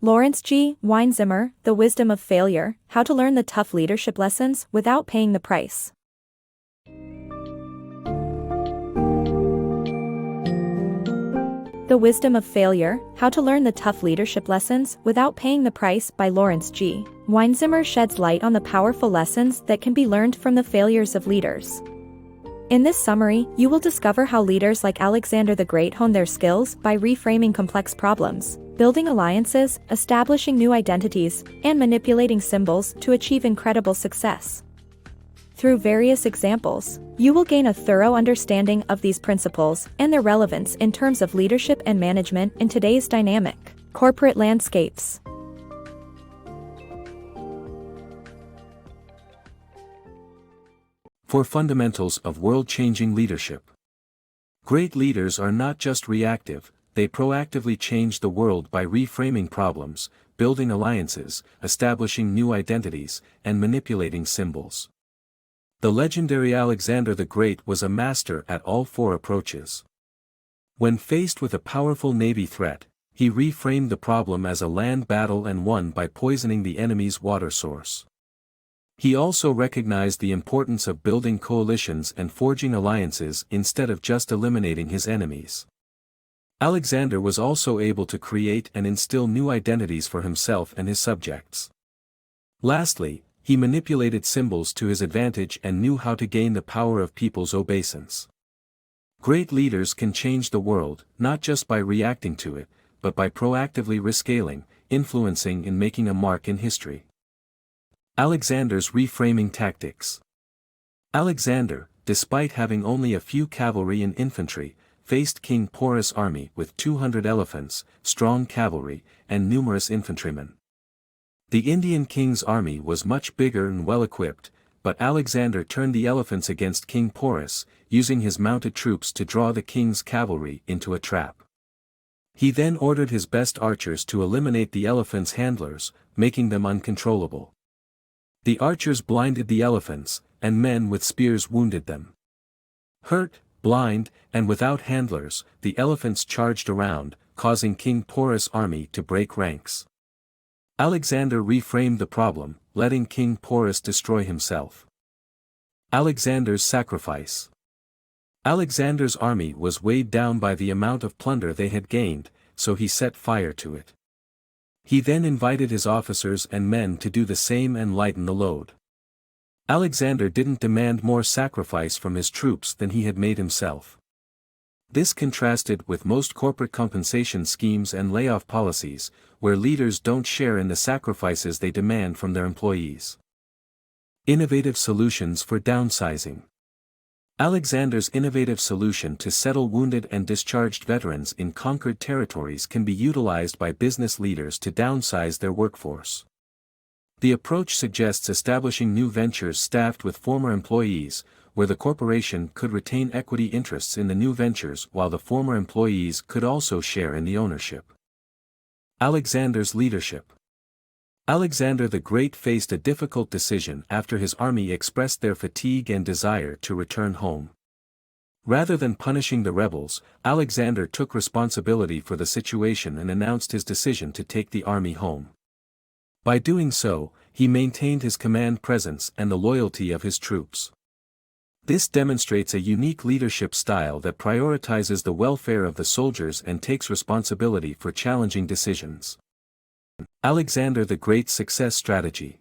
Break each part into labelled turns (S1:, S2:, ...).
S1: LaurenceGWeinzimmer, The Wisdom of Failure, How to Learn the Tough Leadership Lessons Without Paying the Price. The Wisdom of Failure, How to Learn the Tough Leadership Lessons Without Paying the Price by Laurence G. Weinzimmer sheds light on the powerful lessons that can be learned from the failures of leaders. In this summary, you will discover how leaders like Alexander the Great honed their skills by reframing complex problems, building alliances, establishing new identities, and manipulating symbols to achieve incredible success. Through various examples, you will gain a thorough understanding of these principles and their relevance in terms of leadership and management in today's dynamic corporate landscapes.
S2: For fundamentals of world-changing leadership. Great leaders are not just reactive, they proactively change the world by reframing problems, building alliances, establishing new identities, and manipulating symbols. The legendary Alexander the Great was a master at all four approaches. When faced with a powerful navy threat, he reframed the problem as a land battle and won by poisoning the enemy's water source. He also recognized the importance of building coalitions and forging alliances instead of just eliminating his enemies. Alexander was also able to create and instill new identities for himself and his subjects. Lastly, he manipulated symbols to his advantage and knew how to gain the power of people's obeisance. Great leaders can change the world, not just by reacting to it, but by proactively rescaling, influencing and making a mark in history. Alexander's reframing tactics. Alexander, despite having only a few cavalry and infantry, faced King Porus' army with 200 elephants, strong cavalry, and numerous infantrymen. The Indian king's army was much bigger and well-equipped, but Alexander turned the elephants against King Porus, using his mounted troops to draw the king's cavalry into a trap. He then ordered his best archers to eliminate the elephants' handlers, making them uncontrollable. The archers blinded the elephants, and men with spears wounded them. Hurt, blind, and without handlers, the elephants charged around, causing King Porus' army to break ranks. Alexander reframed the problem, letting King Porus destroy himself. Alexander's sacrifice. Alexander's army was weighed down by the amount of plunder they had gained, so he set fire to it. He then invited his officers and men to do the same and lighten the load. Alexander didn't demand more sacrifice from his troops than he had made himself. This contrasted with most corporate compensation schemes and layoff policies, where leaders don't share in the sacrifices they demand from their employees. Innovative solutions for downsizing. Alexander's innovative solution to settle wounded and discharged veterans in conquered territories can be utilized by business leaders to downsize their workforce. The approach suggests establishing new ventures staffed with former employees, where the corporation could retain equity interests in the new ventures while the former employees could also share in the ownership. Alexander's leadership. Alexander the Great faced a difficult decision after his army expressed their fatigue and desire to return home. Rather than punishing the rebels, Alexander took responsibility for the situation and announced his decision to take the army home. By doing so, he maintained his command presence and the loyalty of his troops. This demonstrates a unique leadership style that prioritizes the welfare of the soldiers and takes responsibility for challenging decisions. Alexander the Great's success strategy.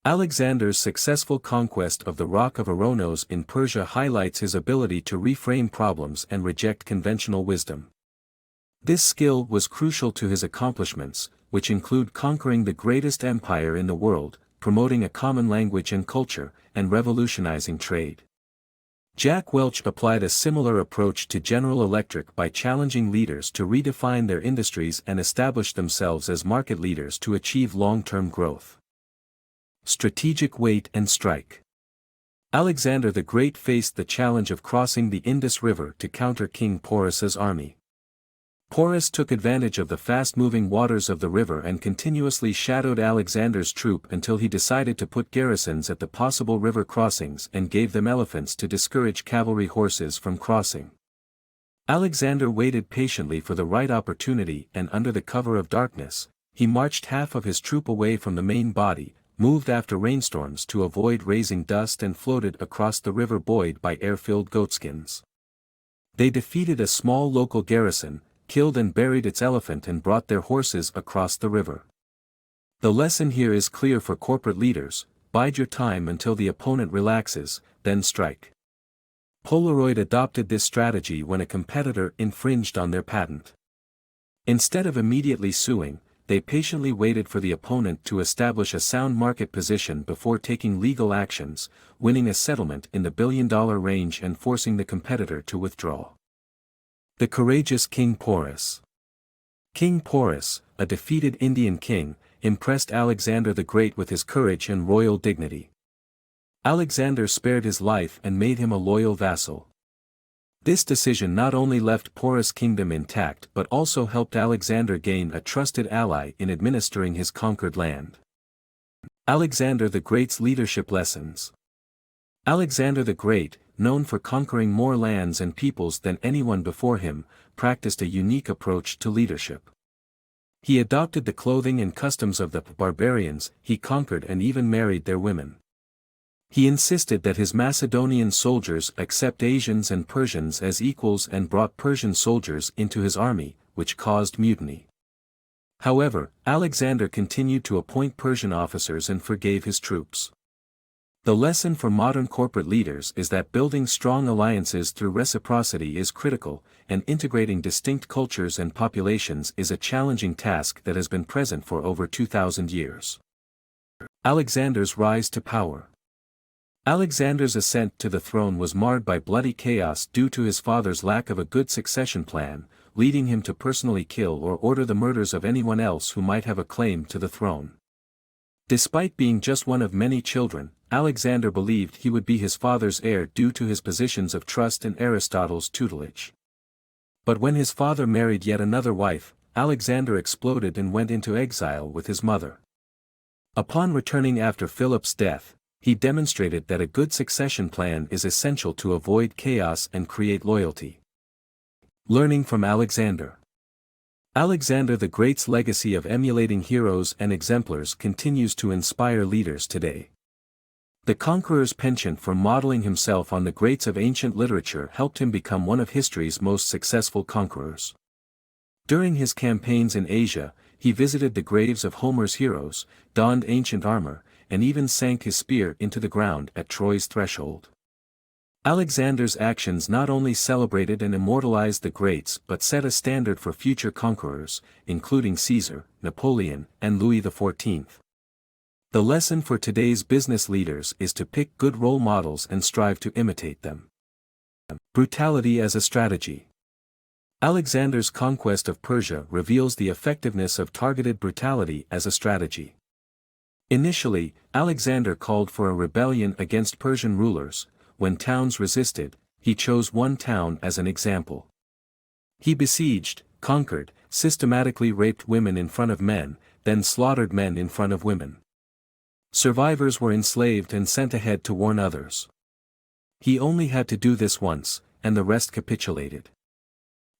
S2: Alexander's successful conquest of the Rock of Oronos in Persia highlights his ability to reframe problems and reject conventional wisdom. This skill was crucial to his accomplishments, which include conquering the greatest empire in the world, promoting a common language and culture, and revolutionizing trade. Jack Welch applied a similar approach to General Electric by challenging leaders to redefine their industries and establish themselves as market leaders to achieve long-term growth. Strategic wait and strike. Alexander the Great faced the challenge of crossing the Indus River to counter King Porus's army. Porus took advantage of the fast-moving waters of the river and continuously shadowed Alexander's troop until he decided to put garrisons at the possible river crossings and gave them elephants to discourage cavalry horses from crossing. Alexander waited patiently for the right opportunity and under the cover of darkness, He marched half of his troop away from the main body, moved after rainstorms to avoid raising dust, and floated across the river buoyed by air-filled goatskins. They defeated a small local garrison, killed and buried its elephant, and brought their horses across the river. The lesson here is clear for corporate leaders: bide your time until the opponent relaxes, then strike. Polaroid adopted this strategy when a competitor infringed on their patent. Instead of immediately suing, they patiently waited for the opponent to establish a sound market position before taking legal actions, winning a settlement in the billion-dollar range and forcing the competitor to withdraw. The courageous King Porus. King Porus, a defeated Indian king, impressed Alexander the Great with his courage and royal dignity. Alexander spared his life and made him a loyal vassal. This decision not only left Porus' kingdom intact but also helped Alexander gain a trusted ally in administering his conquered land. Alexander the Great's leadership lessons. Alexander the Great, known for conquering more lands and peoples than anyone before him, practiced a unique approach to leadership. He adopted the clothing and customs of the barbarians he conquered and even married their women. He insisted that his Macedonian soldiers accept Asians and Persians as equals and brought Persian soldiers into his army, which caused mutiny. However, Alexander continued to appoint Persian officers and forgave his troops. The lesson for modern corporate leaders is that building strong alliances through reciprocity is critical, and integrating distinct cultures and populations is a challenging task that has been present for over 2,000 years. Alexander's rise to power. Alexander's ascent to the throne was marred by bloody chaos due to his father's lack of a good succession plan, leading him to personally kill or order the murders of anyone else who might have a claim to the throne. Despite being just one of many children, Alexander believed he would be his father's heir due to his positions of trust and Aristotle's tutelage. But when his father married yet another wife, Alexander exploded and went into exile with his mother. Upon returning after Philip's death, he demonstrated that a good succession plan is essential to avoid chaos and create loyalty. Learning from Alexander. Alexander the Great's legacy of emulating heroes and exemplars continues to inspire leaders today. The conqueror's penchant for modeling himself on the greats of ancient literature helped him become one of history's most successful conquerors. During his campaigns in Asia, he visited the graves of Homer's heroes, donned ancient armor, and even sank his spear into the ground at Troy's threshold. Alexander's actions not only celebrated and immortalized the greats but set a standard for future conquerors, including Caesar, Napoleon, and Louis XIV. The lesson for today's business leaders is to pick good role models and strive to imitate them. Brutality as a strategy. Alexander's conquest of Persia reveals the effectiveness of targeted brutality as a strategy. Initially, Alexander called for a rebellion against Persian rulers. When towns resisted, he chose one town as an example. He besieged, conquered, systematically raped women in front of men, then slaughtered men in front of women. Survivors were enslaved and sent ahead to warn others. He only had to do this once, and the rest capitulated.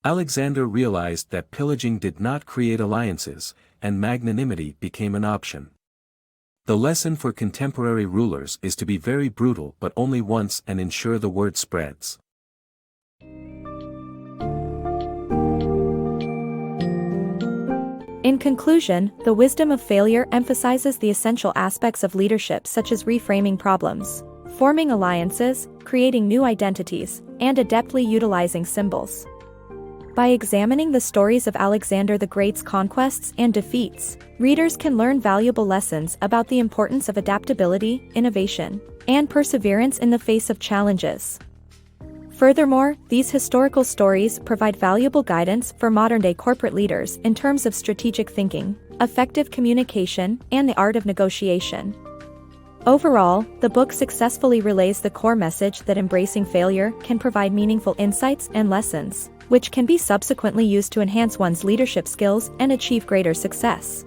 S2: Alexander realized that pillaging did not create alliances, and magnanimity became an option. The lesson for contemporary rulers is to be very brutal but only once and ensure the word spreads.
S1: In conclusion, the wisdom of failure emphasizes the essential aspects of leadership such as reframing problems, forming alliances, creating new identities, and adeptly utilizing symbols. By examining the stories of Alexander the Great's conquests and defeats, readers can learn valuable lessons about the importance of adaptability, innovation, and perseverance in the face of challenges. Furthermore, these historical stories provide valuable guidance for modern-day corporate leaders in terms of strategic thinking, effective communication, and the art of negotiation. Overall, the book successfully relays the core message that embracing failure can provide meaningful insights and lessons, which can be subsequently used to enhance one's leadership skills and achieve greater success.